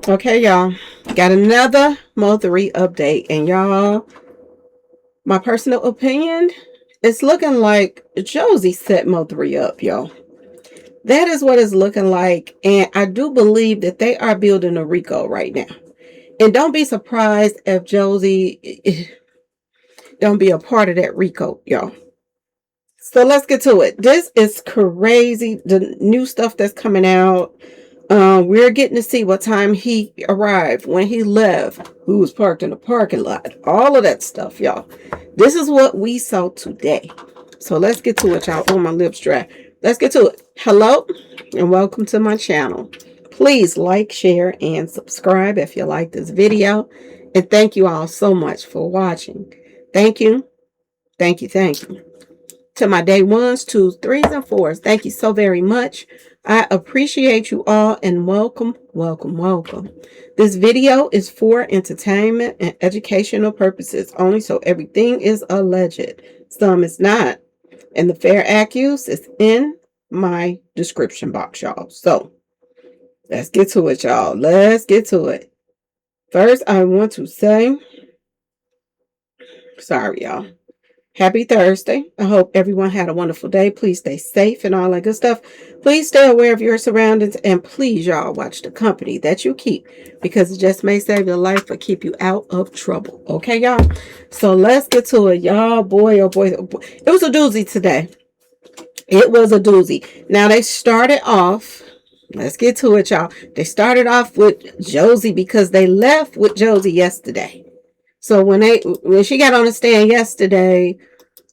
Okay, y'all. Got another Mo3 update. And y'all, my personal opinion, it's looking like Josie set Mo3 up, y'all. That is what it's looking like. And I do believe that they are building a Rico right now. And don't be surprised if Josie don't be a part of that Rico, y'all. So let's get to it. This is crazy. The new stuff that's coming out. We're getting to see what time he arrived, when he left, who was parked in the parking lot, all of that stuff, y'all. This is what we saw today. So let's get to it, y'all. Oh, my lips dry. Let's get to it. Hello, and welcome to my channel. Please like, share, and subscribe if you like this video. And thank you all so much for watching. Thank you. Thank you. Thank you. To my day ones, twos, threes, and fours, thank you so very much. I appreciate you all and welcome, welcome, welcome. This video is for entertainment and educational purposes only, so everything is alleged. Some is not. And the fair accuse is in my description box, y'all. So let's get to it, y'all. Let's get to it. First, I want to say, sorry, y'all. Happy Thursday. I hope everyone had a wonderful day. Please stay safe and all that good stuff. Please stay aware of your surroundings. And please, y'all, watch the company that you keep, because it just may save your life or keep you out of trouble. Okay, y'all? So let's get to it, y'all. Boy, oh boy, oh boy. It was a doozy today. It was a doozy. Now, they started off. Let's get to it, y'all. They started off with Josie because they left with Josie yesterday. So when she got on the stand yesterday,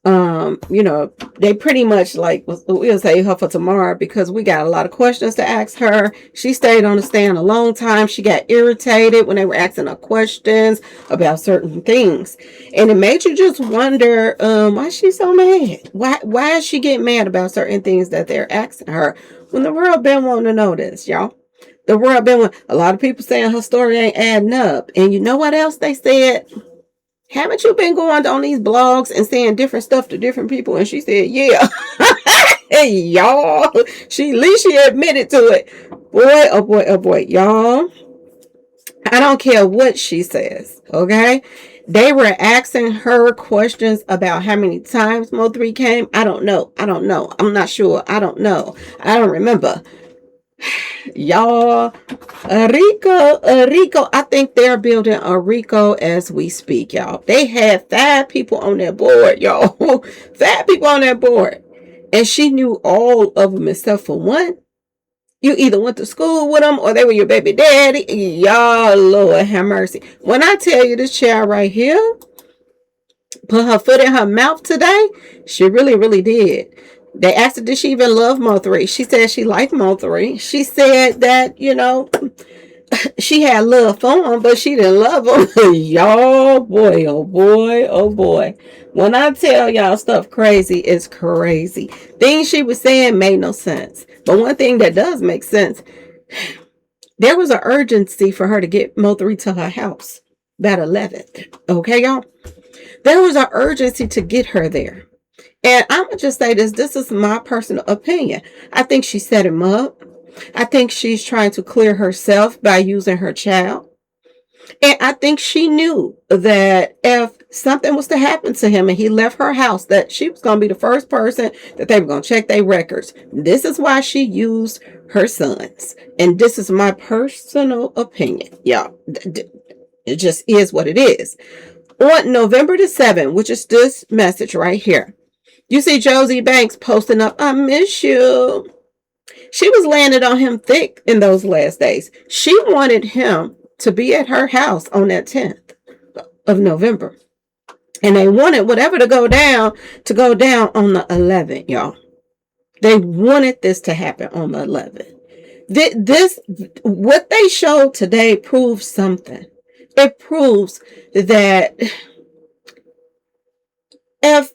they pretty much like, we'll save her for tomorrow because we got a lot of questions to ask her. She stayed on the stand a long time. She got irritated when they were asking her questions about certain things, and it made you just wonder, why she's so mad. Why is she getting mad about certain things that they're asking her when the world been wanting to know this, y'all? The world been, a lot of people saying her story ain't adding up, and you know what else they said? Haven't you been going on these blogs and saying different stuff to different people? And she said, yeah. Hey, y'all. At least she admitted to it. Boy, oh boy, oh boy. Y'all, I don't care what she says, okay? They were asking her questions about how many times Mo3 came. I don't know. I'm not sure. I don't know. I don't remember. Y'all, Rico, I think they're building a Rico as we speak, y'all. They had 5 people on their board, y'all. 5 people on their board. And she knew all of them except for one. You either went to school with them or they were your baby daddy. Y'all, Lord have mercy. When I tell you, this child right here put her foot in her mouth today, she really, really did. They asked her, did she even love Mo3? She said she liked Mo3. She said that, she had love for him, but she didn't love him. Y'all, boy, oh boy, oh boy. When I tell y'all stuff crazy, it's crazy. Things she was saying made no sense. But one thing that does make sense, there was an urgency for her to get Mo3 to her house that 11th. Okay, y'all? There was an urgency to get her there. And I'm going to just say this. This is my personal opinion. I think she set him up. I think she's trying to clear herself by using her child. And I think she knew that if something was to happen to him and he left her house, that she was going to be the first person that they were going to check their records. This is why she used her sons. And this is my personal opinion. Yeah, it just is what it is. On November the 7th, which is this message right here, you see Josie Banks posting up, I miss you. She was landing on him thick in those last days. She wanted him to be at her house on that 10th of November. And they wanted whatever to go down on the 11th, y'all. They wanted this to happen on the 11th. What they showed today proves something. It proves that if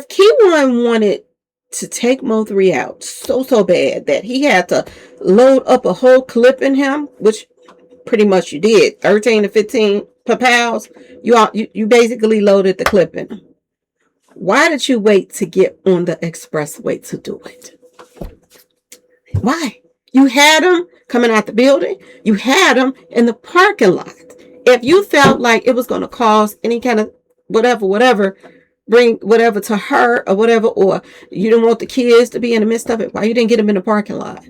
Keyone wanted to take Mo3 out so bad that he had to load up a whole clip in him, which pretty much you did, 13 to 15 pals, you basically loaded the clip in him. Why did you wait to get on the expressway to do it? Why? You had them coming out the building. You had them in the parking lot. If you felt like it was going to cause any kind of whatever, bring whatever to her or whatever, or you didn't want the kids to be in the midst of it, why you didn't get them in the parking lot?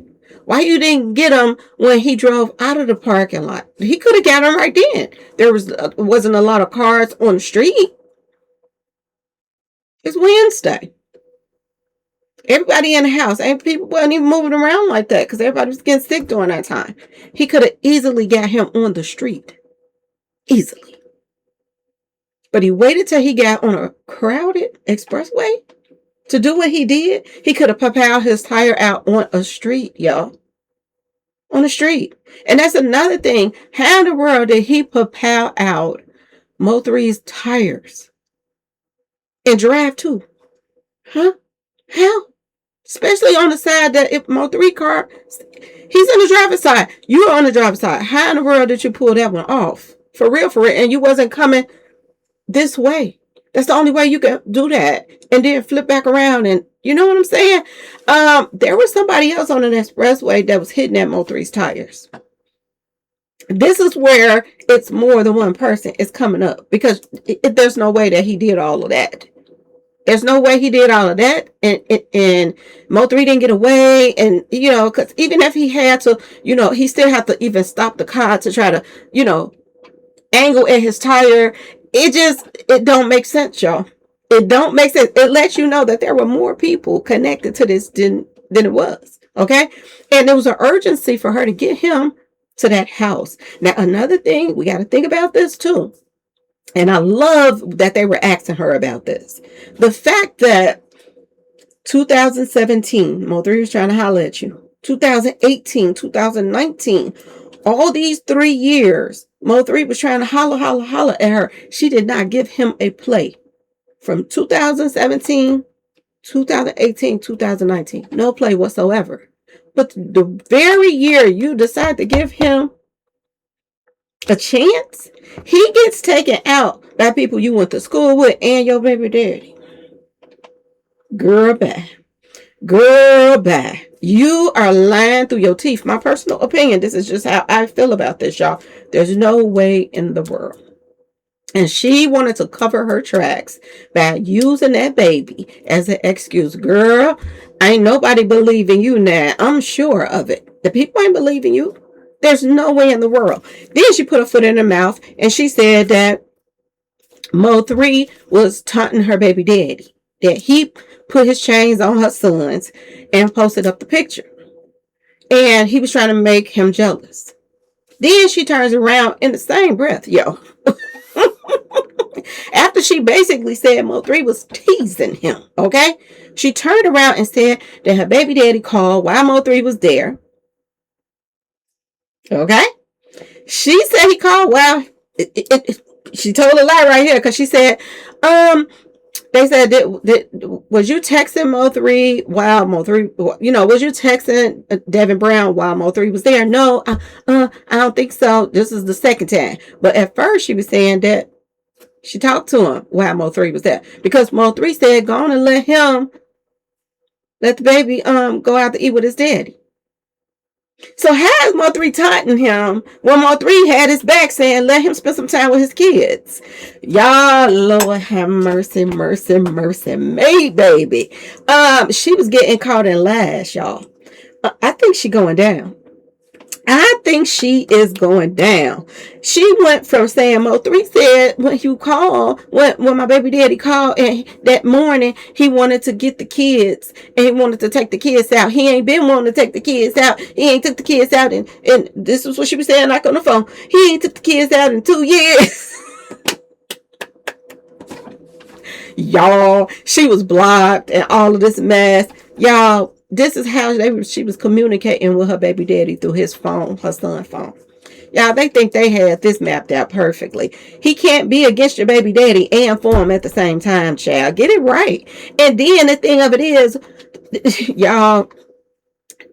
Why you didn't get him when he drove out of the parking lot? He could have got him right then. There wasn't a lot of cars on the street. It's Wednesday. Everybody in the house, and people wasn't even moving around like that because everybody was getting sick during that time. He could have easily got him on the street. Easily. But he waited till he got on a crowded expressway to do what he did. He could have popped out his tire out on a street, y'all. On the street. And that's another thing. How in the world did he propel out Mo3's tires and drive too? Huh? How? Especially on the side that if Mo3 car, he's on the driver's side. You're on the driver's side. How in the world did you pull that one off? For real. And you wasn't coming this way. That's the only way you can do that. And then flip back around and you know what I'm saying? There was somebody else on an expressway that was hitting at Mo3's tires. This is where it's more than one person is coming up because there's no way that he did all of that. There's no way he did all of that. And Mo3 didn't get away. And, you know, because even if he had to, you know, he still had to even stop the car to try to, you know, angle at his tire. It don't make sense, y'all. It don't make sense. It lets you know that there were more people connected to this than it was. Okay. And there was an urgency for her to get him to that house. Now, another thing, we got to think about this too. And I love that they were asking her about this. The fact that 2017, Mo3 was trying to holler at you. 2018, 2019, all these 3 years, Mo3 was trying to holler at her. She did not give him a play. From 2017, 2018, 2019, no play whatsoever. But the very year you decide to give him a chance, he gets taken out by people you went to school with and your baby daddy. Girl, bye. Girl, bye. You are lying through your teeth. My personal opinion, this is just how I feel about this, y'all. There's no way in the world. And she wanted to cover her tracks by using that baby as an excuse. Girl, ain't nobody believing you now. I'm sure of it. The people ain't believing you. There's no way in the world. Then she put her foot in her mouth and she said that Mo3 was taunting her baby daddy. That he put his chains on her sons and posted up the picture. And he was trying to make him jealous. Then she turns around in the same breath, yo. After she basically said Mo3 was teasing him, okay? She turned around and said that her baby daddy called while Mo3 was there. Okay? She said he called while... she told a lie right here because she said, they said, was you texting Mo3 while Mo3, you know, was you texting Devin Brown while Mo3 was there? No, I don't think so. This is the second time. But at first she was saying that she talked to him while Mo3 was there. Because Mo3 said, go on and let the baby go out to eat with his daddy. So how is Mo3 taunting him when Mo3 had his back saying, let him spend some time with his kids? Y'all, Lord have mercy, mercy, mercy me, baby. She was getting caught in lies, y'all. I think she going down. I think she is going down. She went from saying Mo3 said when you called, when my baby daddy called and that morning he wanted to get the kids and he wanted to take the kids out. He ain't been wanting to take the kids out. He ain't took the kids out and this is what she was saying like on the phone. He ain't took the kids out in 2 years. Y'all, she was blocked and all of this mess. Y'all, this is how she was communicating with her baby daddy through his phone, her son's phone. Y'all, they think they had this mapped out perfectly. He can't be against your baby daddy and for him at the same time, child. Get it right. And then the thing of it is, y'all,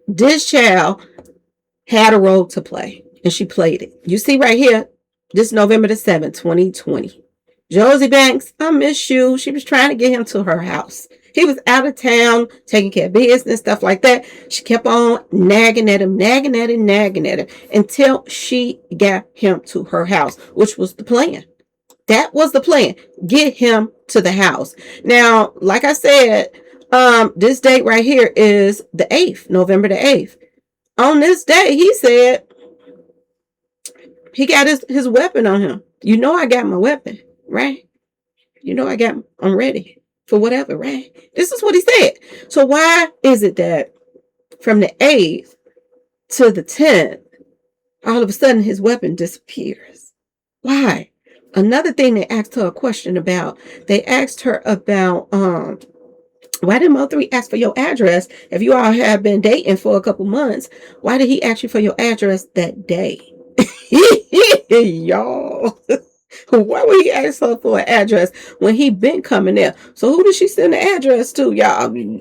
this child had a role to play and she played it. You see right here, this November the 7th, 2020. Josie Banks, I miss you. She was trying to get him to her house. He was out of town taking care of business, stuff like that. She kept on nagging at him, nagging at him until she got him to her house, which was the plan. That was the plan. Get him to the house. Now, like I said, this date right here is the 8th, November the 8th. On this day, he said he got his weapon on him. You know I got my weapon, right? You know I'm ready for whatever, right? This is what he said. So why is it that from the 8th to the 10th, all of a sudden his weapon disappears? Why? Another thing they asked her a question about, they asked her about, why did Mo3 ask for your address if you all have been dating for a couple months? Why did he ask you for your address that day? Y'all. Why would he ask her for an address when he been coming there? So who did she send the address to, y'all? We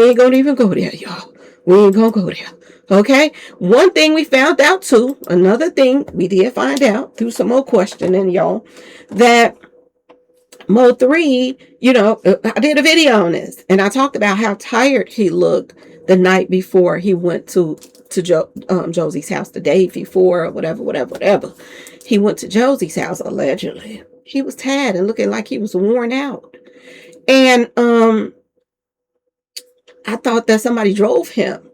ain't gonna even go there, y'all. We ain't gonna go there. Okay? One thing we found out too, another thing we did find out through some more questioning, y'all, that Mo3, I did a video on this and I talked about how tired he looked the night before he went to Josie's house, the day before, or whatever. He went to Josie's house, allegedly. He was tired and looking like he was worn out. And I thought that somebody drove him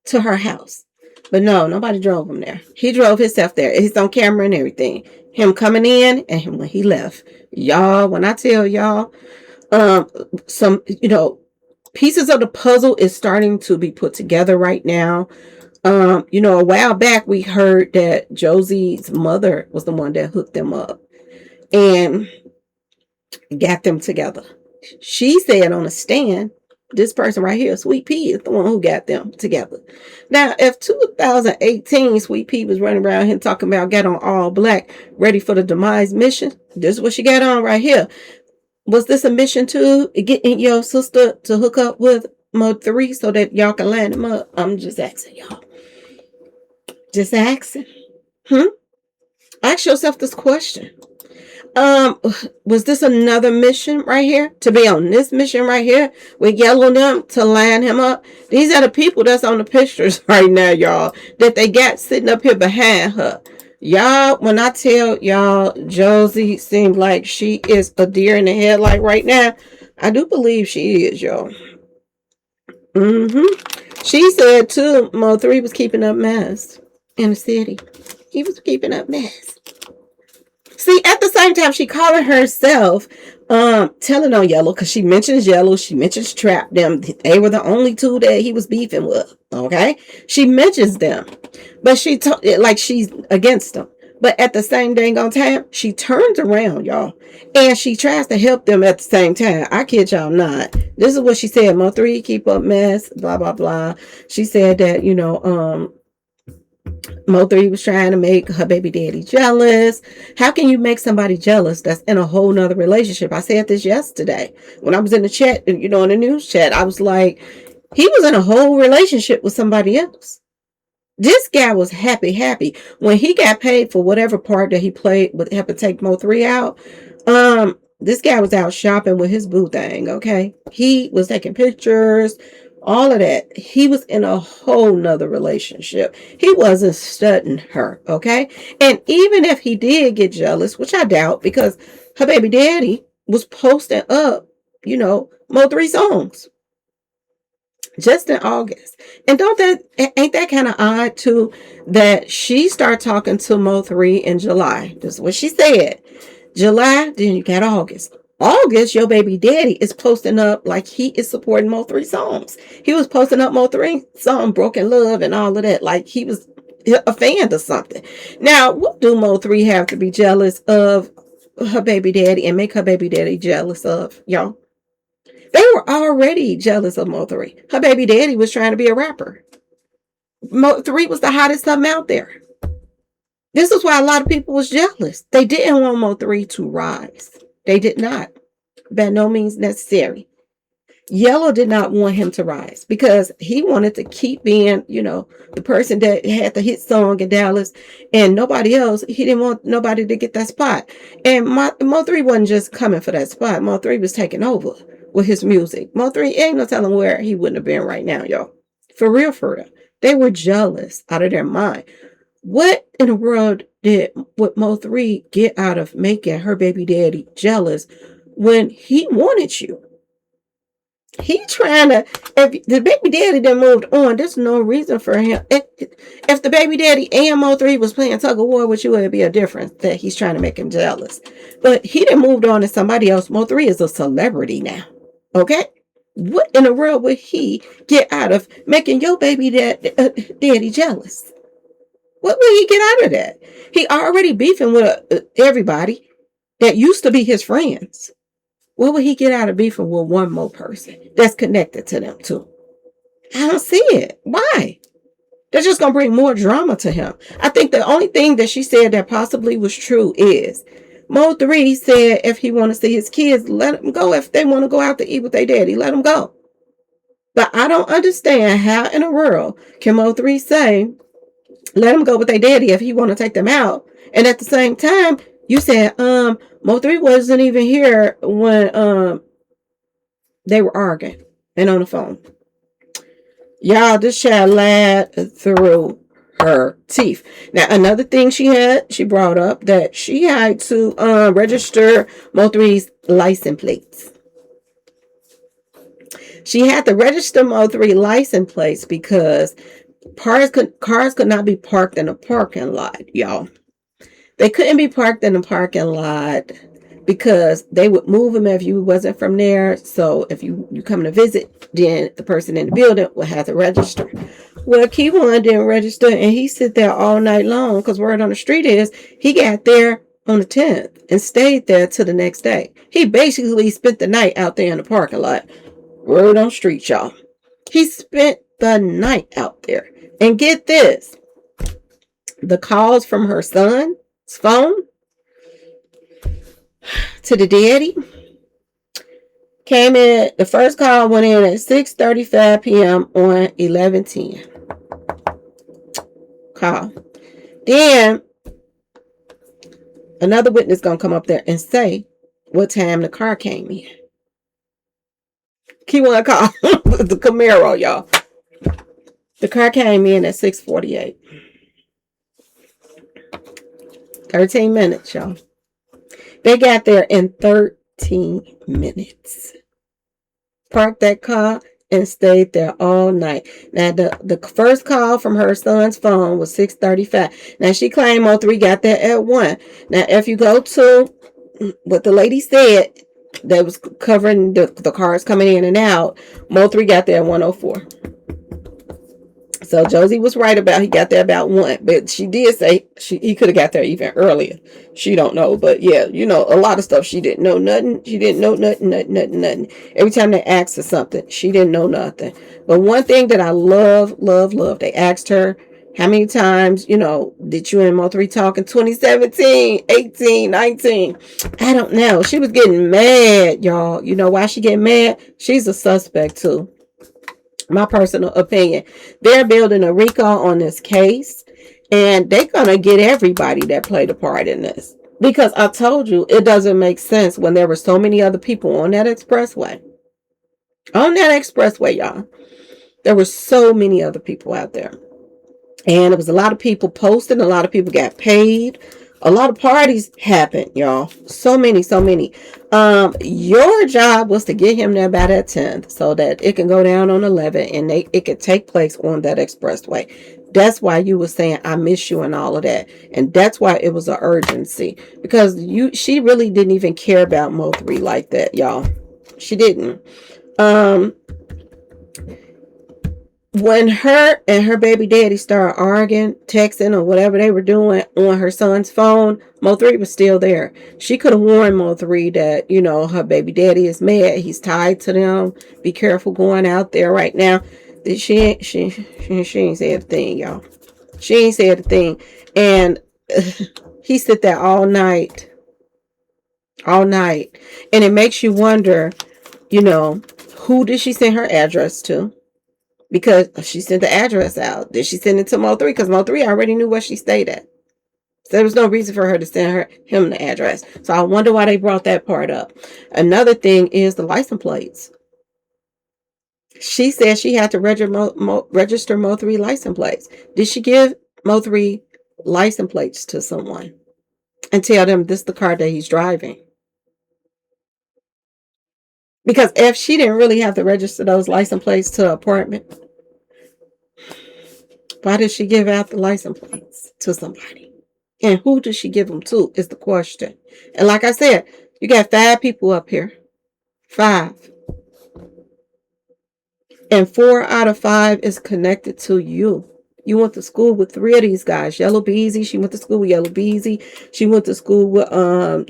to her house. But no, nobody drove him there. He drove himself there. It's on camera and everything. Him coming in and him when he left. Y'all, when I tell y'all, some, pieces of the puzzle is starting to be put together right now. A while back we heard that Josie's mother was the one that hooked them up and got them together. She said on a stand, this person right here, Sweet Pea, is the one who got them together. Now, if 2018 Sweet Pea was running around here talking about get on all black, ready for the demise mission, this is what she got on right here. Was this a mission to getting your sister to hook up with Mo3 so that y'all can line them up? I'm just asking y'all. Just asking. Ask yourself this question. Was this another mission right here? To be on this mission right here with Yellow them to line him up? These are the people that's on the pictures right now, y'all, that they got sitting up here behind her. Y'all, when I tell y'all Josie seems like she is a deer in the headlight right now, I do believe she is, y'all. She said too, Mo3 was keeping up mess in the city. He was keeping up mess. See, at the same time, she calling herself telling on Yellow, because she mentions Yellow, she mentions Trap them. They were the only two that he was beefing with. Okay, she mentions them, but she like she's against them. But at the same dang on time, she turns around, y'all, and she tries to help them at the same time. I kid y'all not. This is what she said: Mo3 keep up mess, blah blah blah. She said that Mo3 was trying to make her baby daddy jealous. How can you make somebody jealous that's in a whole nother relationship? I said this yesterday when I was in the chat, in the news chat. I was like, he was in a whole relationship with somebody else. This guy was happy. When he got paid for whatever part that he played with helping take Mo3 out, this guy was out shopping with his boo thing, okay? He was taking pictures, all of that. He was in a whole nother relationship. He wasn't studying her, okay? And even if he did get jealous, which I doubt, because her baby daddy was posting up, Mo3 songs just in August. And ain't that kind of odd too, that she started talking to Mo3 in July. This is what she said. July, then you got August. August, your baby daddy is posting up like he is supporting Mo3 songs. He was posting up Mo3 song, Broken Love and all of that, like he was a fan of something. Now, what do Mo3 have to be jealous of her baby daddy and make her baby daddy jealous of, y'all? They were already jealous of Mo3. Her baby daddy was trying to be a rapper. Mo3 was the hottest something out there. This is why a lot of people was jealous. They didn't want Mo3 to rise. They did not. By no means necessary. Yellow did not want him to rise because he wanted to keep being, the person that had the hit song in Dallas and nobody else. He didn't want nobody to get that spot. And Mo3 wasn't just coming for that spot. Mo3 was taking over. with his music. Mo3 ain't no telling where he wouldn't have been right now, y'all. For real, for real. They were jealous out of their mind. What in the world would Mo3 get out of making her baby daddy jealous when he wanted you? He trying to, if the baby daddy done moved on, there's no reason for him. If the baby daddy and Mo3 was playing tug of war with you, it'd be a difference that he's trying to make him jealous. But he done moved on to somebody else. Mo3 is a celebrity now. Okay? What in the world would he get out of making your baby daddy jealous? What would he get out of that? He already beefing with everybody that used to be his friends. What would he get out of beefing with one more person that's connected to them too? I don't see it. Why? They're just going to bring more drama to him. I think the only thing that she said that possibly was true is Mo3 said if he want to see his kids, let them go. If they want to go out to eat with their daddy, let them go. But I don't understand how in the world can Mo3 say, let them go with their daddy if he want to take them out. And at the same time, you said, Mo3 wasn't even here when they were arguing and on the phone. Y'all, this child lied through her teeth. Now, another thing she brought up that she had to register Mo3's license plates. She had to register Mo3 license plates because cars could not be parked in a parking lot, y'all. They couldn't be parked in the parking lot because they would move them if you wasn't from there. So if you come to visit, then the person in the building would have to register. Well, Keyone didn't register, and he sit there all night long because word on the street is he got there on the 10th and stayed there till the next day. He basically spent the night out there in the parking lot. Word on the street, y'all. He spent the night out there. And get this, the calls from her son's phone to the daddy came in. The first call went in at 6:35 p.m. on 11/10. Call. Then another witness gonna come up there and say what time the car came in. Keyone call the Camaro, y'all. The car came in at 6:48. 13 minutes, y'all. They got there in 13 minutes. Parked that car and stayed there all night. Now, the first call from her son's phone was 6:35. Now, she claimed Mo3 got there at 1. Now, if you go to what the lady said, that was covering the cars coming in and out, Mo3 got there at 1:04. So Josie was right about he got there about 1, but she did say he could have got there even earlier. She don't know, but yeah, you know, a lot of stuff she didn't know nothing. She didn't know nothing. Every time they asked her something, she didn't know nothing. But one thing that I love, they asked her, how many times, you know, did you and Mo3 talk in 2017, 18, 19? I don't know. She was getting mad, y'all. You know why she getting mad? She's a suspect too. My personal opinion. They're building a Rico on this case, and they're going to get everybody that played a part in this. Because I told you, it doesn't make sense when there were so many other people on that expressway. On that expressway, y'all. There were so many other people out there. And there was a lot of people posting. A lot of people got paid. A lot of parties happened, y'all. So many. Your job was to get him there by that 10th so that it can go down on 11 and it could take place on that expressway. That's why you were saying, I miss you and all of that. And that's why it was an urgency. Because she really didn't even care about Mo3 like that, y'all. She didn't. When her and her baby daddy started arguing, texting, or whatever they were doing on her son's phone, Mo3 was still there. She could have warned Mo3 that, you know, her baby daddy is mad. He's tied to them. Be careful going out there right now. She ain't said a thing, y'all. She ain't said a thing. And he sit there all night. And it makes you wonder, you know, who did she send her address to? Because she sent the address out. Did she send it to Mo3? Because Mo3 already knew where she stayed at. So there was no reason for her to send him the address. So I wonder why they brought that part up. Another thing is the license plates. She said she had to register Mo3 license plates. Did she give Mo3 license plates to someone and tell them this is the car that he's driving? Because if she didn't really have to register those license plates to an apartment, why did she give out the license plates to somebody? And who did she give them to is the question. And like I said, you got 5 people up here. 5. And 4 out of 5 is connected to you. You went to school with 3 of these guys. Yellow Beezy, she went to school with Yellow Beezy. She went to school with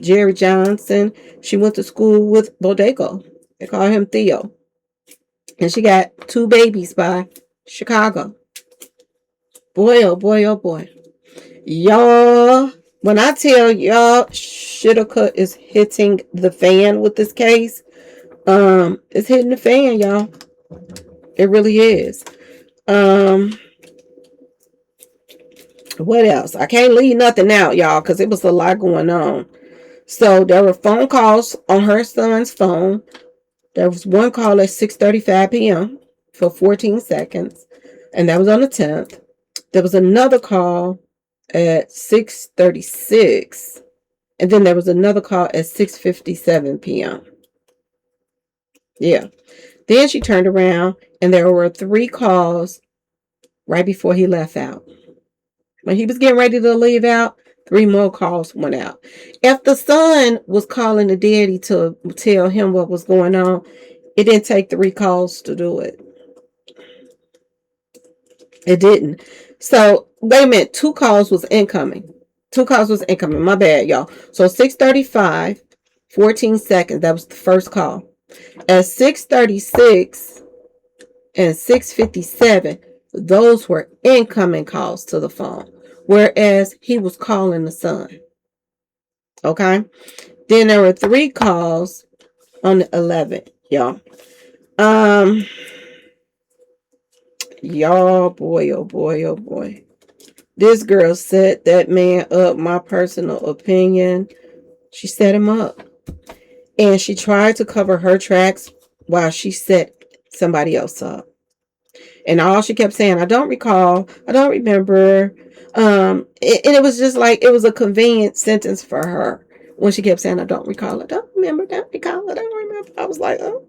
Jerry Johnson. She went to school with Bodego. They call him Theo. And she got 2 babies by Chicago. Boy, oh boy, oh boy. Y'all, when I tell y'all Shittacut is hitting the fan with this case, it's hitting the fan, y'all. It really is. What else? I can't leave nothing out, y'all, because it was a lot going on. So there were phone calls on her son's phone. There was one call at 6:35 p.m. for 14 seconds, and that was on the 10th. There was another call at 6:36, and then there was another call at 6:57 p.m. Yeah. Then she turned around, and there were 3 calls right before he left out. When he was getting ready to leave out, 3 more calls went out. If the son was calling the daddy to tell him what was going on, it didn't take 3 calls to do it. It didn't. So, wait a minute. 2 calls was incoming. 2 calls was incoming. My bad, y'all. So, 6:35, 14 seconds. That was the first call. At 6:36 and 6:57, those were incoming calls to the phone, whereas he was calling the son. Okay. Then there were 3 calls on the 11th, y'all. Y'all, boy, oh boy, oh boy. This girl set that man up, my personal opinion. She set him up. And she tried to cover her tracks while she set somebody else up. And all she kept saying, I don't recall, I don't remember. And it was just like, it was a convenient sentence for her when she kept saying, I don't recall, I don't remember, don't recall, I don't remember. I was like, oh,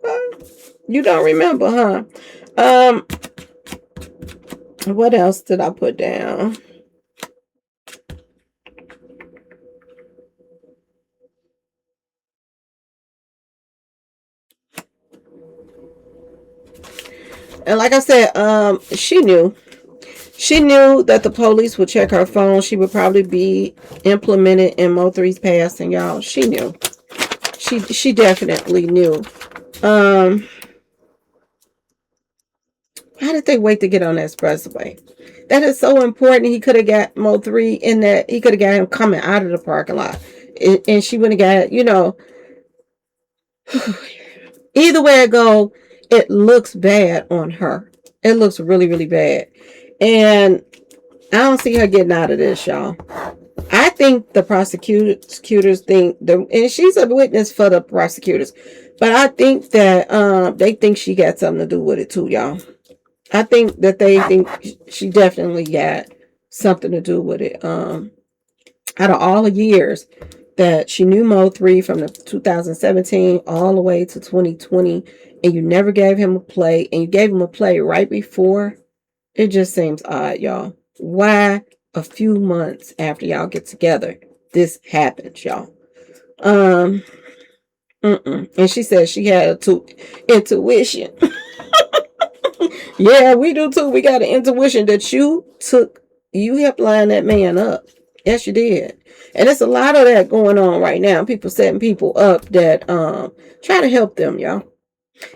you don't remember, huh? What else did I put down? And like I said, she knew that the police would check her phone. She would probably be implemented in Mo3's passing, y'all. She knew. She definitely knew. Why did they wait to get on the expressway? That is so important. He could have got Mo3 in that. He could have got him coming out of the parking lot. And she would have got, either way it go, it looks bad on her. It looks really, really bad. And I don't see her getting out of this, y'all. I think the prosecutors think, and she's a witness for the prosecutors, but I think that they think she got something to do with it too, y'all. I think that they think she definitely got something to do with it. Out of all the years that she knew Mo3 from the 2017 all the way to 2020, and you never gave him a play, and you gave him a play right before, it just seems odd, y'all. Why a few months after y'all get together, this happens, y'all? And she said she had intuition. Yeah, we do too. We got an intuition that you helped line that man up. Yes, you did. And there's a lot of that going on right now. People setting people up that try to help them, y'all.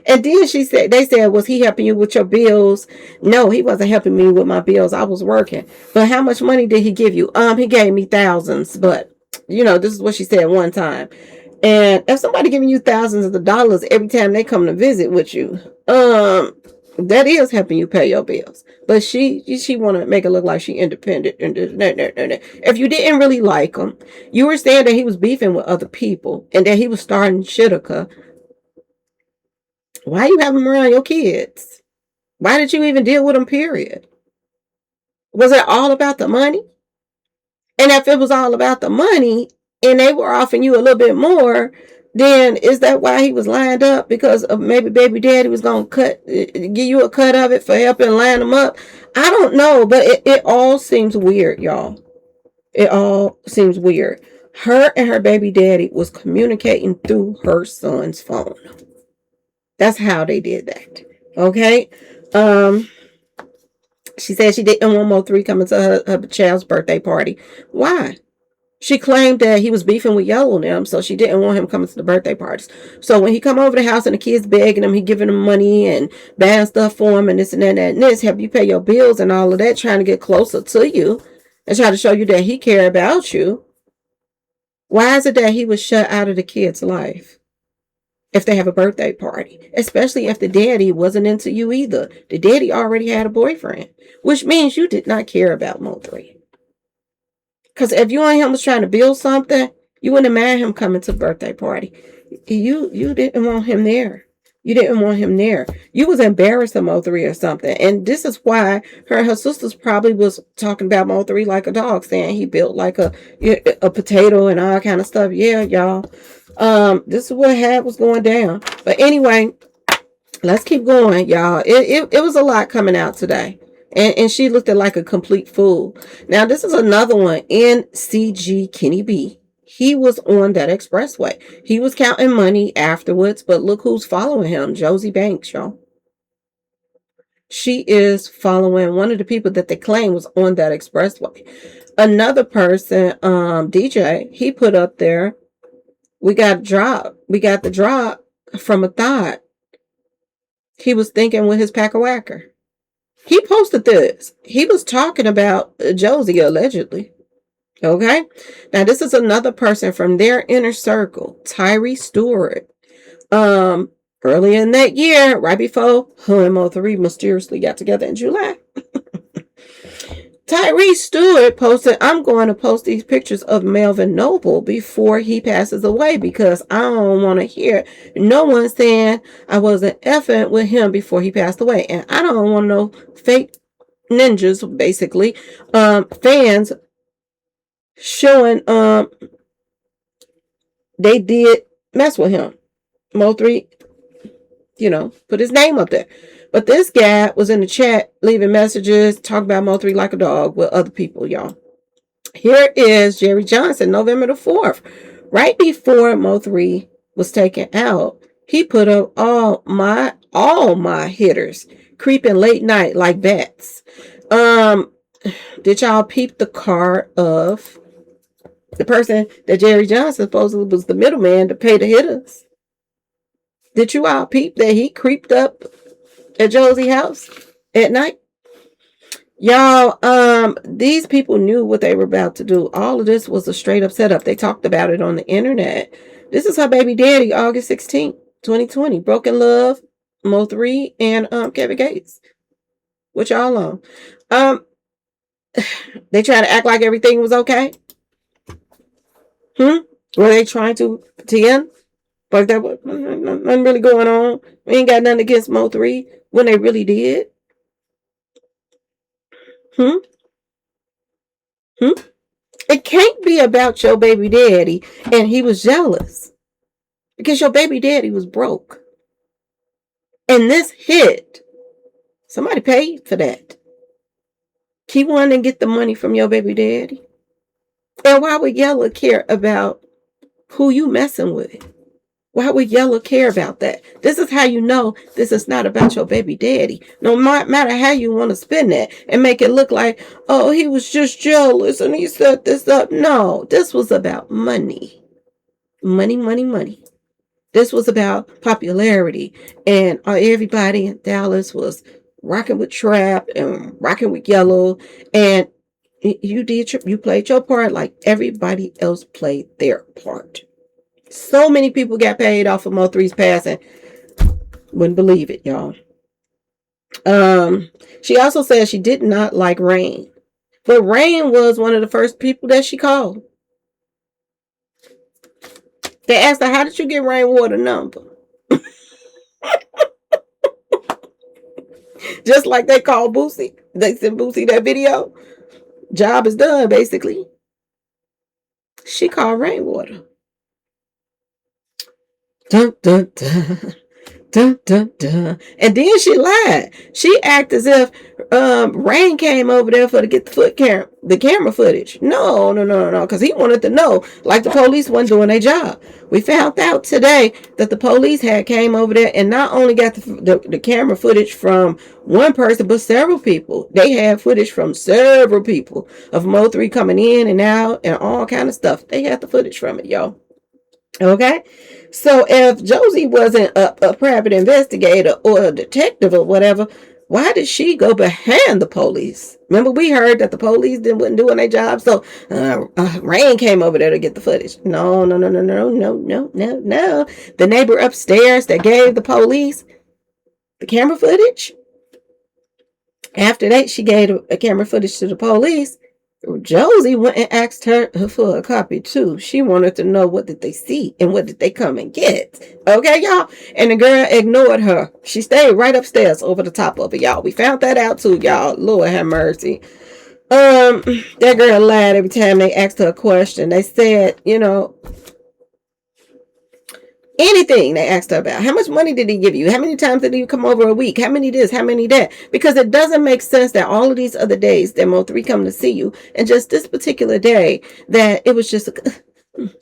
And then they said, was he helping you with your bills? No, he wasn't helping me with my bills. I was working. But how much money did he give you? He gave me thousands. But, this is what she said one time. And if somebody giving you thousands of dollars every time they come to visit with you, That is helping you pay your bills. But she want to make it look like she independent. And if you didn't really like him, you were saying that he was beefing with other people and that he was starting shitika. Why you have him around your kids? Why did you even deal with him, period? Was it all about the money? And if it was all about the money and they were offering you a little bit more, then is that why he was lined up? Because of maybe baby daddy was going to give you a cut of it for helping line them up? I don't know, but it all seems weird, y'all. It all seems weird. Her and her baby daddy was communicating through her son's phone. That's how they did that. Okay. She said she didn't want Mo3 coming to her child's birthday party. Why? She claimed that he was beefing with Yellow and them, so she didn't want him coming to the birthday parties. So when he come over the house and the kids begging him, he giving them money and buying stuff for him and this and that and this, help you pay your bills and all of that, trying to get closer to you and try to show you that he care about you. Why is it that he was shut out of the kid's life if they have a birthday party? Especially if the daddy wasn't into you either. The daddy already had a boyfriend, which means you did not care about Mo3. Because if you and him was trying to build something, you wouldn't have mind him coming to the birthday party. You didn't want him there. You didn't want him there. You was embarrassed of Mo3 or something. And this is why her and her sisters probably was talking about Mo3 like a dog, saying he built like a potato and all kind of stuff. Yeah, y'all. This is what was going down. But anyway, let's keep going, y'all. It was a lot coming out today. And she looked like a complete fool. Now, this is another one. NCG Kenny B. He was on that expressway. He was counting money afterwards, but look who's following him. Josie Banks, y'all. She is following one of the people that they claim was on that expressway. Another person, DJ, he put up there, we got the drop from a thought. He was thinking with his pack-a-whacker. He posted this. He was talking about Josie, allegedly. Okay? Now, this is another person from their inner circle, Tyree Stewart. Early in that year, right before her and Mo3 mysteriously got together in July, Tyree Stewart posted, I'm going to post these pictures of Melvin Noble before he passes away because I don't want to hear no one saying I wasn't effing with him before he passed away. And I don't want no fake ninjas, basically, fans showing they did mess with him. Mo3, put his name up there. But this guy was in the chat leaving messages, talking about Mo3 like a dog with other people, y'all. Here is Jerry Johnson, November the 4th. Right before Mo3 was taken out, he put up all my hitters creeping late night like bats. Did y'all peep the car of the person that Jerry Johnson supposedly was the middleman to pay the hitters? Did you all peep that he creeped up at Josie's house at night? Y'all, these people knew what they were about to do. All of this was a straight up setup. They talked about it on the internet. This is her baby daddy, August 16th, 2020. Broken Love, Mo3, and Kevin Gates. What y'all on? They try to act like everything was okay. Were they trying to end? But that was nothing really going on. We ain't got nothing against Mo3 when they really did. It can't be about your baby daddy and he was jealous because your baby daddy was broke. And this hit, somebody paid for that. He wanted to get the money from your baby daddy. And why would Yella care about who you messing with? Why would Yella care about that? This is how you know this is not about your baby daddy. No matter how you want to spin that and make it look like, oh, he was just jealous and he set this up. No, this was about money. Money, money, money. This was about popularity. And everybody in Dallas was rocking with Trap and rocking with Yellow. And you played your part like everybody else played their part. So many people got paid off of Mo3's passing. Wouldn't believe it, y'all. Um, she also said she did not like Rain, but Rain was one of the first people that she called. They asked her, "How did you get Rainwater number?" Just like they called Boosie. They sent Boosie that video. Job is done, basically. She called Rainwater. Dun dun dun. Dun, dun, dun. And then she lied. She acted as if Rain came over there for to get the camera footage. No, because he wanted to know, like the police wasn't doing their job. We found out today that the police had came over there and not only got the camera footage from one person, but several people. They had footage from several people of Mo3 coming in and out and all kind of stuff. They had the footage from it, y'all. Okay, so if Josie wasn't a private investigator or a detective or whatever, why did she go behind the police? Remember, we heard that the police wasn't doing their job, so Rain came over there to get the footage. No. The neighbor upstairs that gave the police the camera footage. After that, she gave a camera footage to the police. Josie went and asked her for a copy too. She wanted to know what did they see and what did they come and get. Okay, y'all? And the girl ignored her. She stayed right upstairs over the top of it, y'all. We found that out too, y'all. Lord have mercy. That girl lied every time they asked her a question. They said, anything they asked her about. How much money did he give you? How many times did he come over a week? How many this? How many that? Because it doesn't make sense that all of these other days that Mo3 come to see you, and just this particular day that it was just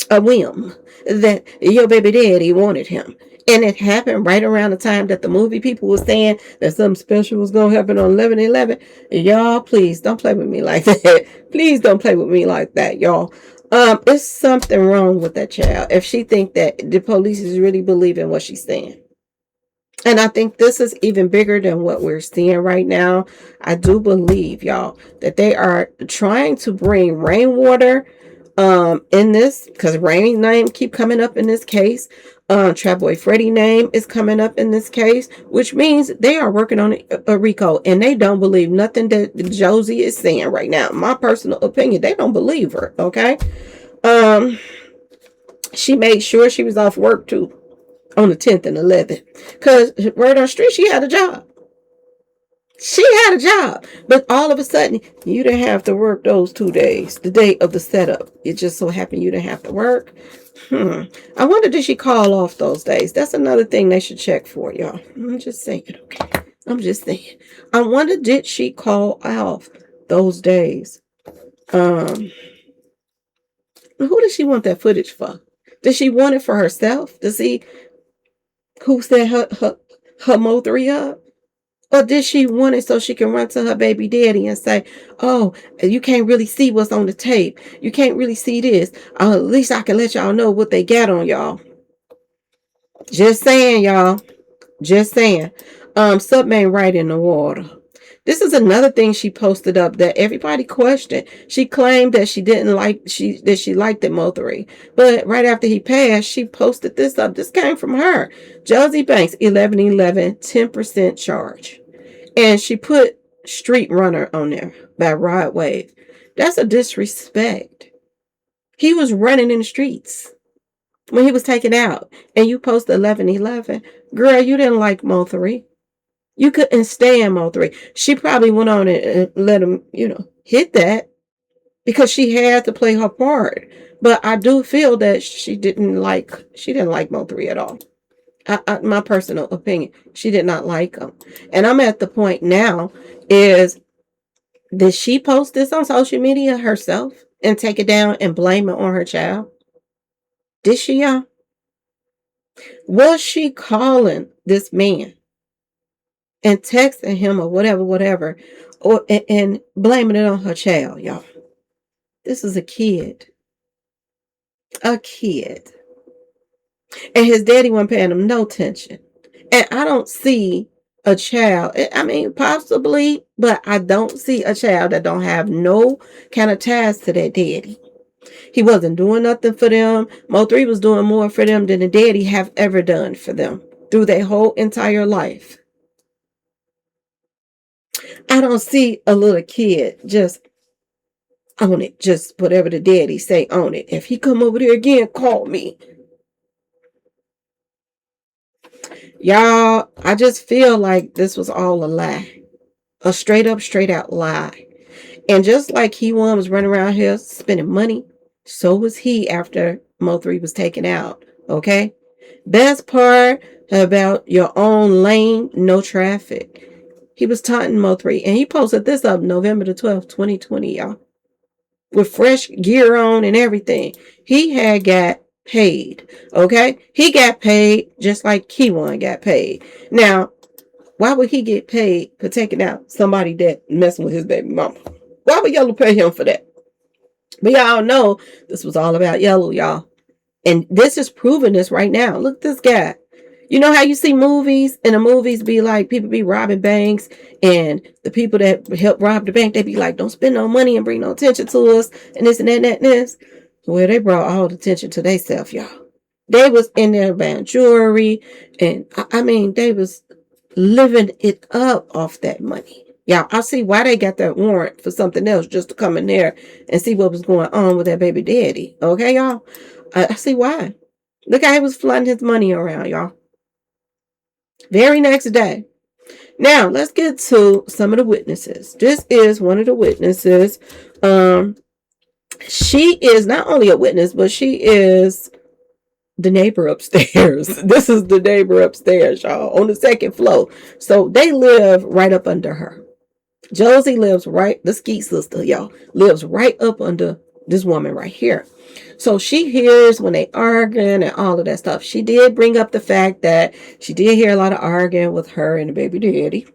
a whim that your baby daddy wanted him. And it happened right around the time that the movie people were saying that something special was going to happen on 11/11. Y'all, please don't play with me like that. Please don't play with me like that, y'all. It's something wrong with that child if she think that the police is really believing what she's saying. And I think this is even bigger than what we're seeing right now. I do believe, y'all, that they are trying to bring Rainwater in this, because Rain's name keep coming up in this case. Trap Boy Freddy name is coming up in this case, which means they are working on a Rico, and they don't believe nothing that Josie is saying right now. My personal opinion, they don't believe her. Okay. She made sure she was off work too on the 10th and 11th, because word on the street, she had a job. She had a job, but all of a sudden, you didn't have to work those 2 days, the day of the setup. It just so happened you didn't have to work. I wonder, did she call off those days? That's another thing they should check for, y'all. I'm just saying, okay? I'm just saying. I wonder, did she call off those days? Who does she want that footage for? Does she want it for herself to see who set her Mo3 up? Or did she want it so she can run to her baby daddy and say, "Oh, you can't really see what's on the tape. You can't really see this. At least I can let y'all know what they got on y'all." Just saying, y'all. Just saying. Something ain't right in the water. This is another thing she posted up that everybody questioned. She claimed that she liked it Mo3. But right after he passed, she posted this up. This came from her. Josie Banks, 1111, 10% charge. And she put Street Runner on there by Rod Wave. That's a disrespect. He was running in the streets when he was taken out. And you post 1111. Girl, you didn't like Mo3. You couldn't stand Mo3. She probably went on and let him, hit that because she had to play her part. But I do feel that she didn't like Mo3 at all. My personal opinion, she did not like him. And I'm at the point now is, did she post this on social media herself and take it down and blame it on her child? Did she, y'all? Was she calling this man and texting him or whatever, or and blaming it on her child, y'all? This is a kid. A kid. And his daddy wasn't paying him no attention. And I don't see a child. I mean, possibly, but I don't see a child that don't have no kind of ties to that daddy. He wasn't doing nothing for them. Mo3 was doing more for them than the daddy have ever done for them through their whole entire life. I don't see a little kid just own it. Just whatever the daddy say, own it. If he come over there again, call me. Y'all, I just feel like this was all a lie. A straight out lie. And just like he was running around here spending money, so was he after Mo3 was taken out. Okay? Best part about your own lane, no traffic. He was taunting Mo3, and he posted this up November the 12th, 2020, y'all. With fresh gear on and everything. He had got paid. Okay? He got paid just like Keyone got paid. Now, why would he get paid for taking out somebody that messing with his baby mama? Why would Yellow pay him for that? But y'all know this was all about Yellow, y'all. And this is proving this right now. Look at this guy. You know how you see movies, and the movies be like, people be robbing banks, and the people that help rob the bank, they be like, don't spend no money and bring no attention to us, and this and that and that and this. Well, they brought all the attention to themselves, y'all. They was in there buying jewelry, and I mean, they was living it up off that money. Yeah, I see why they got that warrant for something else, just to come in there and see what was going on with that baby daddy. Okay, y'all? I see why. Look how he was flooding his money around, y'all. Very next day. Now, let's get to some of the witnesses. This is one of the witnesses. She is not only a witness, but she is the neighbor upstairs. This is the neighbor upstairs, y'all, on the second floor. So they live right up under her. Josie lives right, the Skeet sister, y'all, lives right up under this woman right here. So she hears when they arguing and all of that stuff. She did bring up the fact that she did hear a lot of arguing with her and the baby daddy.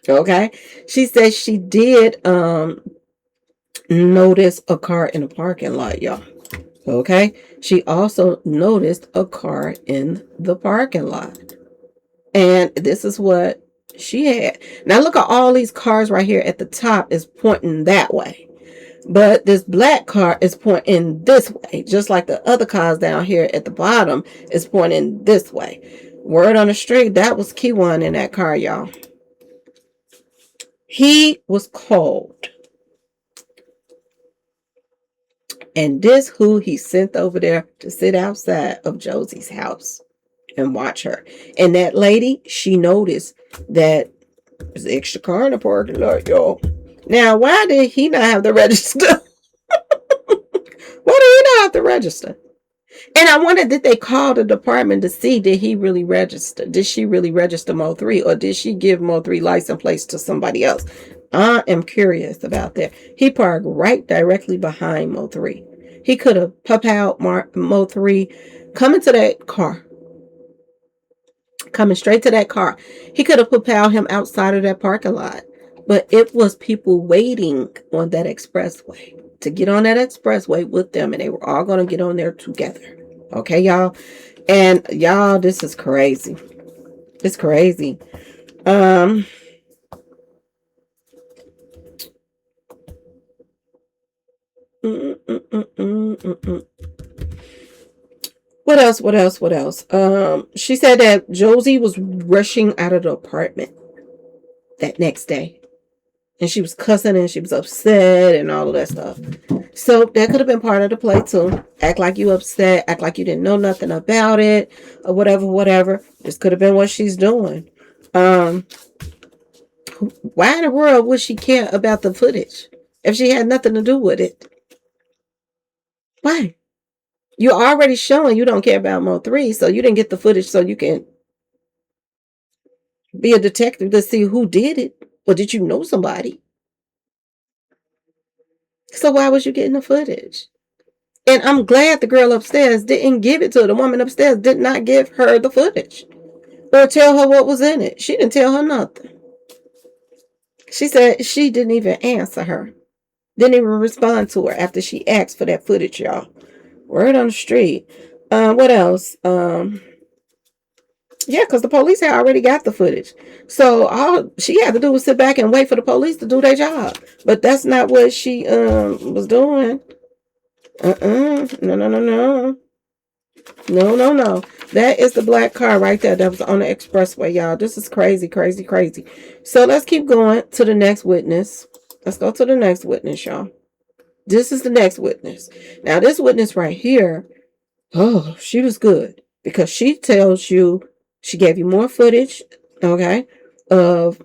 Okay. She said she did notice a car in the parking lot, y'all. Okay. She also noticed a car in the parking lot. And this is what she had. Now look at all these cars right here at the top is pointing that way. But this black car is pointing this way, just like the other cars down here at the bottom is pointing this way. Word on the street, that was Keyone in that car, y'all. He was called. And this who he sent over there to sit outside of Josie's house and watch her. And that lady, she noticed that there's an extra car in the parking lot, y'all. Now, why did he not have to register? Why did he not have to register? And I wondered, did they call the department to see, did he really register? Did she really register Mo3, or did she give Mo3 license plates to somebody else? I am curious about that. He parked right directly behind Mo3. He could have pop out Mo3, coming to that car. Coming straight to that car. He could have put him outside of that parking lot. But it was people waiting on that expressway to get on that expressway with them, and they were all going to get on there together. Okay, y'all? And y'all, this is crazy. It's crazy. What else? She said that Josie was rushing out of the apartment that next day. And she was cussing and she was upset and all of that stuff. So that could have been part of the play too. Act like you upset, act like you didn't know nothing about it, or whatever. This could have been what she's doing. Why in the world would she care about the footage if she had nothing to do with it? Why? You're already showing you don't care about Mo3, so you didn't get the footage so you can be a detective to see who did it. Or did you know somebody? So why was you getting the footage? And I'm glad the girl upstairs didn't give it to her. The woman upstairs did not give her the footage or tell her what was in it. She didn't tell her nothing. She said she didn't even answer her. Didn't even respond to her after she asked for that footage, y'all. Word on the street. What else? Yeah, because the police had already got the footage. So all she had to do was sit back and wait for the police to do their job. But that's not what she was doing. No. No, no, no. That is the black car right there that was on the expressway, y'all. This is crazy, crazy, crazy. So let's keep going to the next witness. Let's go to the next witness, y'all. This is the next witness. Now, this witness right here, oh, she was good because she tells you, she gave you more footage, okay, of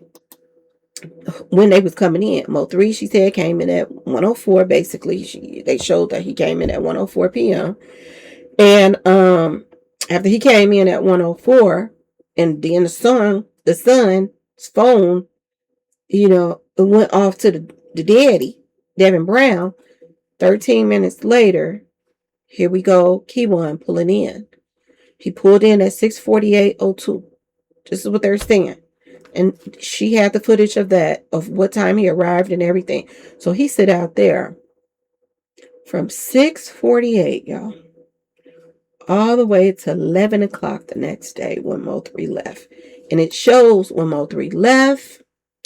when they was coming in. Mo3, she said, came in at 104. Basically, they showed that he came in at 104 p.m. And after he came in at 104, and then the son's phone, it went off to the daddy, Devin Brown. 13 minutes later, here we go, Keyone pulling in. He pulled in at 6:48:02. This is what they're saying. And she had the footage of that, of what time he arrived and everything. So he sit out there from 6:48, y'all, all the way to 11 o'clock the next day when Mo3 left. And it shows when Mo3 left.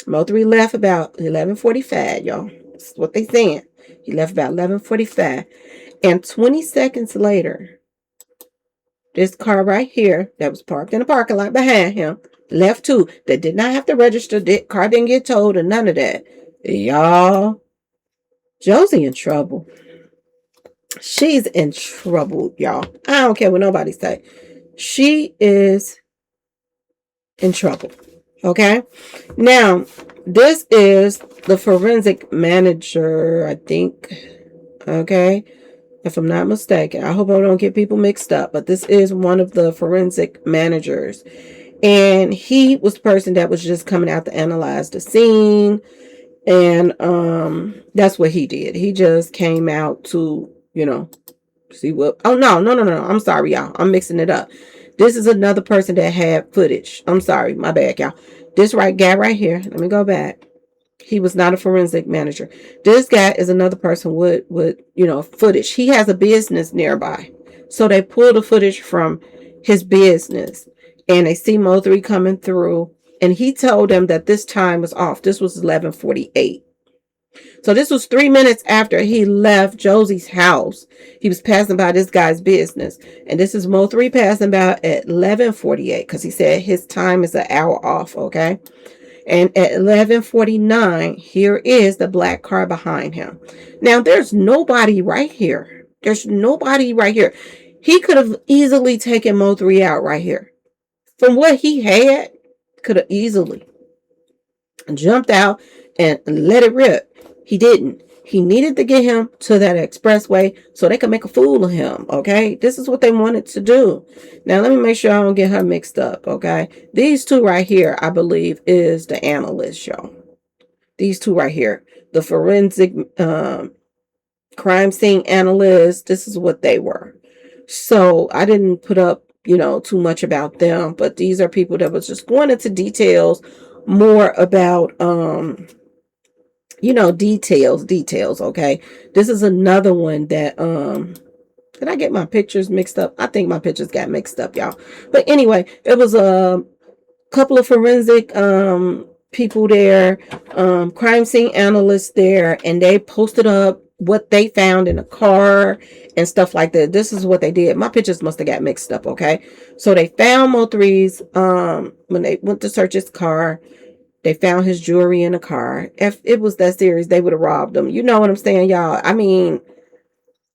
Mo3 left about 11:45, y'all. That's what they saying. He left about 11:45. And 20 seconds later, this car right here that was parked in the parking lot behind him left too. That did not have to register. The car didn't get towed or none of that. Y'all, Josie in trouble. She's in trouble, y'all. I don't care what nobody say. She is in trouble. Okay? Now, this is the forensic manager, I think. Okay? If I'm not mistaken. I hope I don't get people mixed up, but this is one of the forensic managers. And he was the person that was just coming out to analyze the scene. And that's what he did. He just came out to, see what. Oh, no, no, no, no. I'm sorry, y'all. I'm mixing it up. This is another person that had footage. I'm sorry. My bad, y'all. This guy right here. Let me go back. He was not a forensic manager. This guy is another person with footage. He has a business nearby. So they pull the footage from his business and they see Mo3 coming through. And he told them that this time was off. This was 11:48. So this was 3 minutes after he left Josie's house. He was passing by this guy's business. And this is Mo3 passing by at 11:48 because he said his time is an hour off, okay? And at 11:49, here is the black car behind him. Now, there's nobody right here. There's nobody right here. He could have easily taken Mo3 out right here. From what he had, could have easily jumped out and let it rip. He didn't. He needed to get him to that expressway so they could make a fool of him, okay? This is what they wanted to do. Now, let me make sure I don't get her mixed up, okay? These two right here, I believe, is the analyst, y'all. These two right here. The forensic crime scene analyst, this is what they were. So, I didn't put up, too much about them, but these are people that was just going into details more about details, okay? This is another one that did I get my pictures mixed up? I think my pictures got mixed up, y'all. But anyway, it was a couple of forensic people there, crime scene analysts there, and they posted up what they found in a car and stuff like that. This is what they did. My pictures must have got mixed up, okay? So they found Mo3's when they went to search his car. They found his jewelry in the car. If it was that serious, they would have robbed him. You know what I'm saying, y'all? I mean,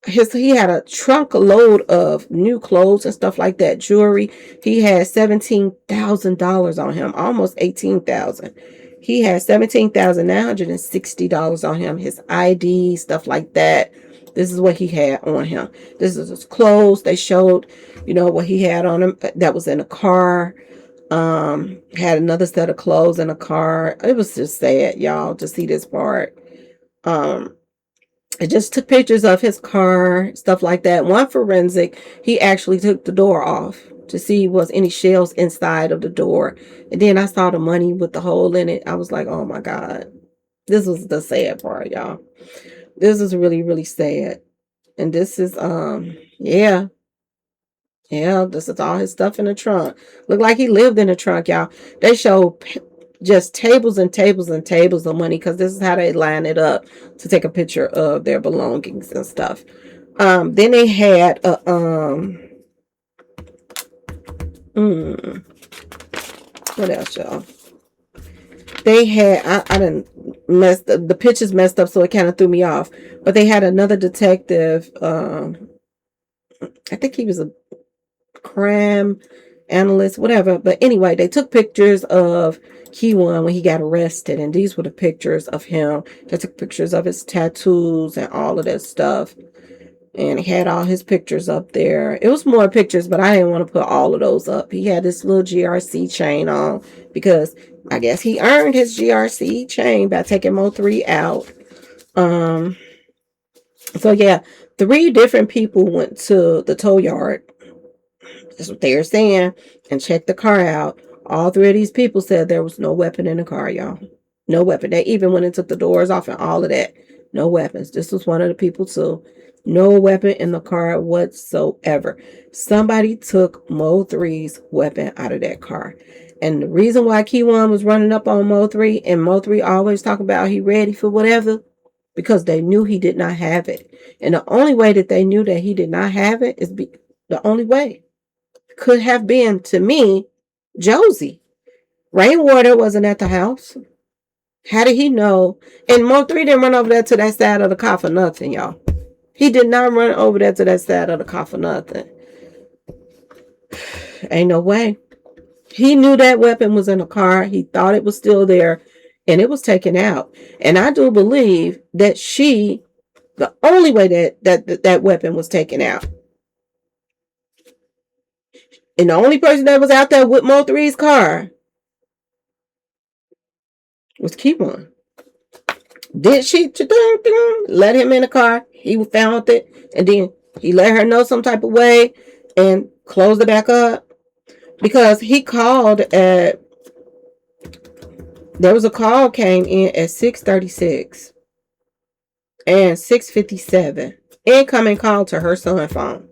he had a trunk load of new clothes and stuff like that, jewelry. He had $17,000 on him, almost 18,000. He had $17,960 on him. His ID, stuff like that. This is what he had on him. This is his clothes. They showed, what he had on him that was in a car. Had another set of clothes in a car. It was just sad, y'all, to see this part. I just took pictures of his car, stuff like that. One forensic, he actually took the door off to see was any shells inside of the door. And then I saw the money with the hole in it. I was like, oh my God. This was the sad part, y'all. This is really, really sad. And this is, yeah. Yeah, this is all his stuff in the trunk. Looked like he lived in the trunk, y'all. They show just tables and tables and tables of money because this is how they line it up to take a picture of their belongings and stuff. Then they had Mm. What else, y'all? They had, I didn't mess, the pictures messed up, so it kind of threw me off. But they had another detective. I think he was a crime analyst, whatever. But anyway, they took pictures of Keyone when he got arrested, and these were the pictures of him. They took pictures of his tattoos and all of that stuff. And he had all his pictures up there. It was more pictures, but I didn't want to put all of those up. He had this little GRC chain on because I guess he earned his GRC chain by taking Mo3 out. So yeah, 3 different people went to the tow yard. That's what they were saying, and checked the car out. All 3 of these people said there was no weapon in the car, y'all. No weapon. They even went and took the doors off and all of that. No weapons. This was one of the people too. No weapon in the car whatsoever. Somebody took Mo3's weapon out of that car. And the reason why Keyone was running up on Mo3, and Mo3 always talk about he ready for whatever, because they knew he did not have it. And the only way that they knew that he did not have it is the only way could have been, to me, Josie. Rainwater wasn't at the house. How did he know? And Mo3 didn't run over there to that side of the car for nothing, y'all. He did not run over there to that side of the car for nothing. Ain't no way. He knew that weapon was in the car. He thought it was still there, and it was taken out. And I do believe that the only way that weapon was taken out, and the only person that was out there with Mo3's car was Keyone. Did she let him in the car? He found it, and then he let her know some type of way and closed it back up, because he called at, there was a call came in at 6:36 and 6:57. Incoming call to her son's phone.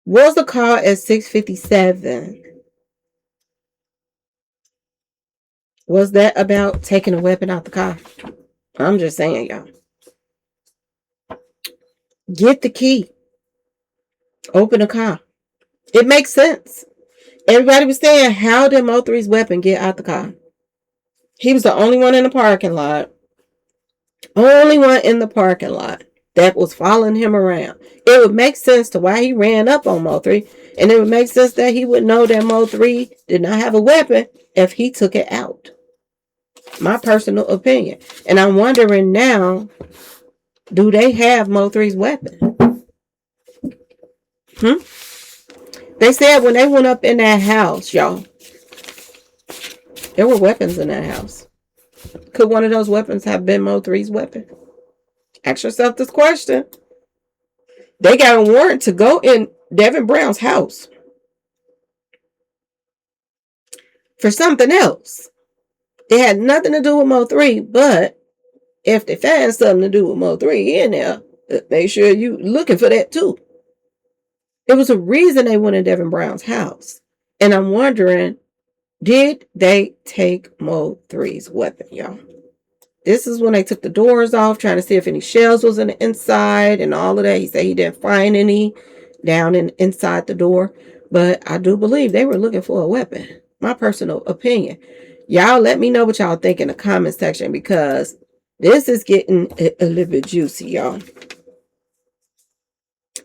Was the call at 6:57? Was that about taking a weapon out the car? I'm just saying, y'all. Get the key. Open the car. It makes sense. Everybody was saying, how did Mo3's weapon get out the car? He was the only one in the parking lot. Only one in the parking lot that was following him around. It would make sense to why he ran up on Mo3. And it would make sense that he would know that Mo3 did not have a weapon if he took it out. My personal opinion. And I'm wondering now, do they have Mo3's weapon? They said when they went up in that house, y'all, there were weapons in that house. Could one of those weapons have been Mo3's weapon? Ask yourself this question. They got a warrant to go in Devin Brown's house for something else. It had nothing to do with Mo3, but if they find something to do with Mo3 in there, make sure you looking for that too. There was a reason they went in Devin Brown's house. And I'm wondering, did they take Mo3's weapon, y'all? This is when they took the doors off, trying to see if any shells was in the inside and all of that. He said he didn't find any down inside the door. But I do believe they were looking for a weapon. My personal opinion. Y'all let me know what y'all think in the comment section, because this is getting a little bit juicy, y'all.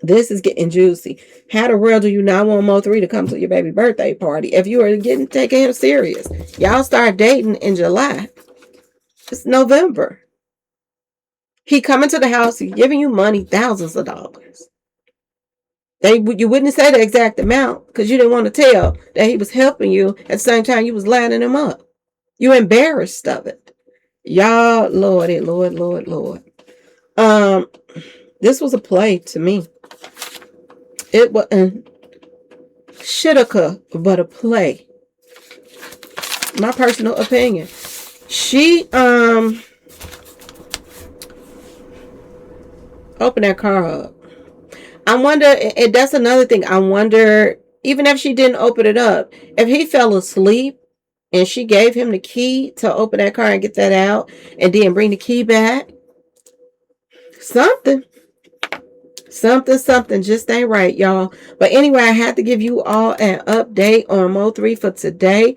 This is getting juicy. How the world do you not want Mo3 to come to your baby birthday party if you are taking him serious? Y'all start dating in July. It's November. He coming to the house, he giving you money, thousands of dollars. You wouldn't say the exact amount because you didn't want to tell that he was helping you. At the same time, you was lining him up. You embarrassed of it. Y'all, Lord. This was a play to me. It wasn't shittaka, but a play. My personal opinion. She opened that car up. I wonder, and that's another thing. I wonder, even if she didn't open it up, if he fell asleep and she gave him the key to open that car and get that out and then bring the key back. Something. Something just ain't right, y'all. But anyway, I had to give you all an update on Mo3 for today.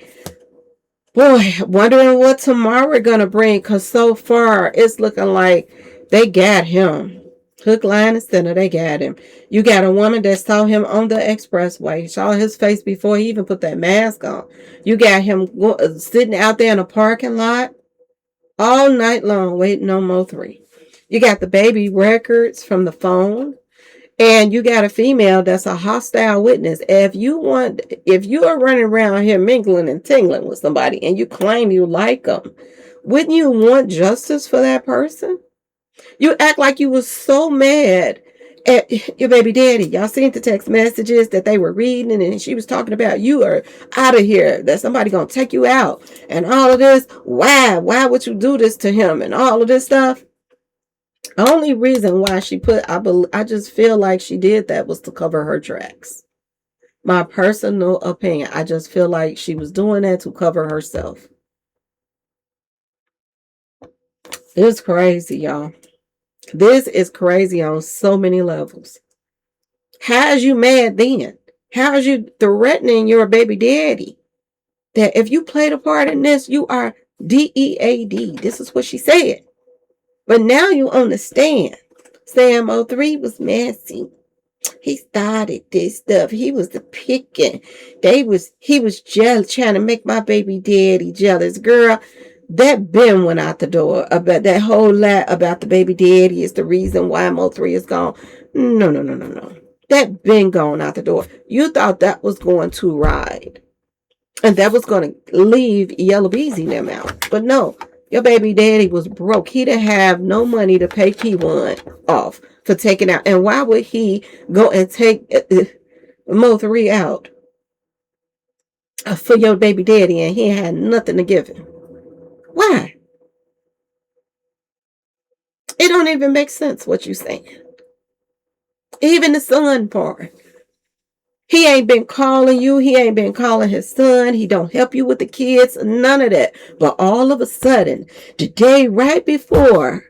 Boy, wondering what tomorrow gonna bring, because so far it's looking like they got him. Hook, line, and center, they got him. You got a woman that saw him on the expressway, saw his face before he even put that mask on. You got him sitting out there in a parking lot all night long waiting on Mo3. You got the baby records from the phone. And you got a female that's a hostile witness. If you are running around here mingling and tingling with somebody and you claim you like them, wouldn't you want justice for that person? You act like you was so mad at your baby daddy. Y'all seen the text messages that they were reading, and she was talking about you are out of here, that somebody gonna take you out, and all of this. Why would you do this to him, and all of this stuff? Only reason why she put, I just feel like she did that was to cover her tracks. My personal opinion. I just feel like she was doing that to cover herself. It's crazy, y'all. This is crazy on so many levels. How's you mad then? How's you threatening your baby daddy? That if you played a part in this, you are DEAD. This is what she said. But now you on the stand saying Mo3 was messy. He started this stuff. He was the picking. He was jealous, trying to make my baby daddy jealous. Girl, that been went out the door. About that whole lie about the baby daddy is the reason why Mo3 is gone. No. That been gone out the door. You thought that was going to ride. And that was going to leave Yellow Beezy in their mouth. But no, your baby daddy was broke. He didn't have no money to pay P1 off for taking out. And why would he go and take Mo3 out for your baby daddy and he had nothing to give him? Why? It don't even make sense what you saying. Even the son part. He ain't been calling you. He ain't been calling his son. He don't help you with the kids. None of that. But all of a sudden, the day right before,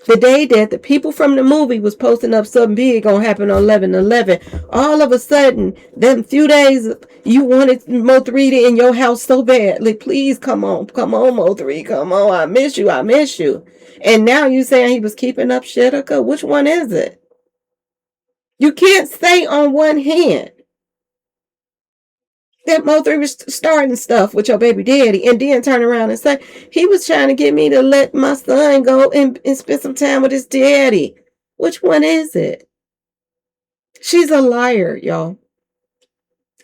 the day that the people from the movie was posting up something big gonna happen on 11/11, all of a sudden, them few days, you wanted Mo3 in your house so badly. Please come on, Mo3, come on. I miss you. And now you saying he was keeping up shit? Which one is it? You can't say on one hand that Mo3 was starting stuff with your baby daddy and then turn around and say he was trying to get me to let my son go and spend some time with his daddy. Which one is it? She's a liar, y'all.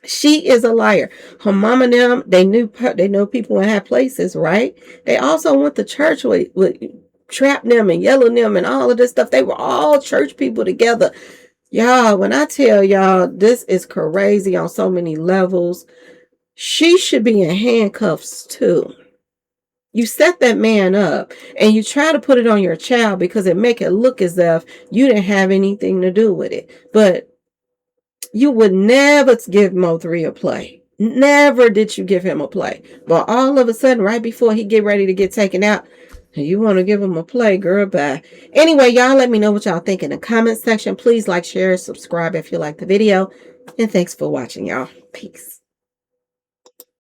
She is a liar. Her mom and them, they know people in high places, right? They also went to church with trap them and yellow them and all of this stuff. They were all church people together. Y'all, when I tell y'all, this is crazy on so many levels. She should be in handcuffs too. You set that man up and you try to put it on your child because it make it look as if you didn't have anything to do with it. But you would never give Mo3 a play. Never did you give him a play. But all of a sudden, right before he get ready to get taken out, you want to give him a play, girl, bye. Anyway, y'all let me know what y'all think in the comment section. Please like, share, subscribe if you like the video. And thanks for watching, y'all. Peace.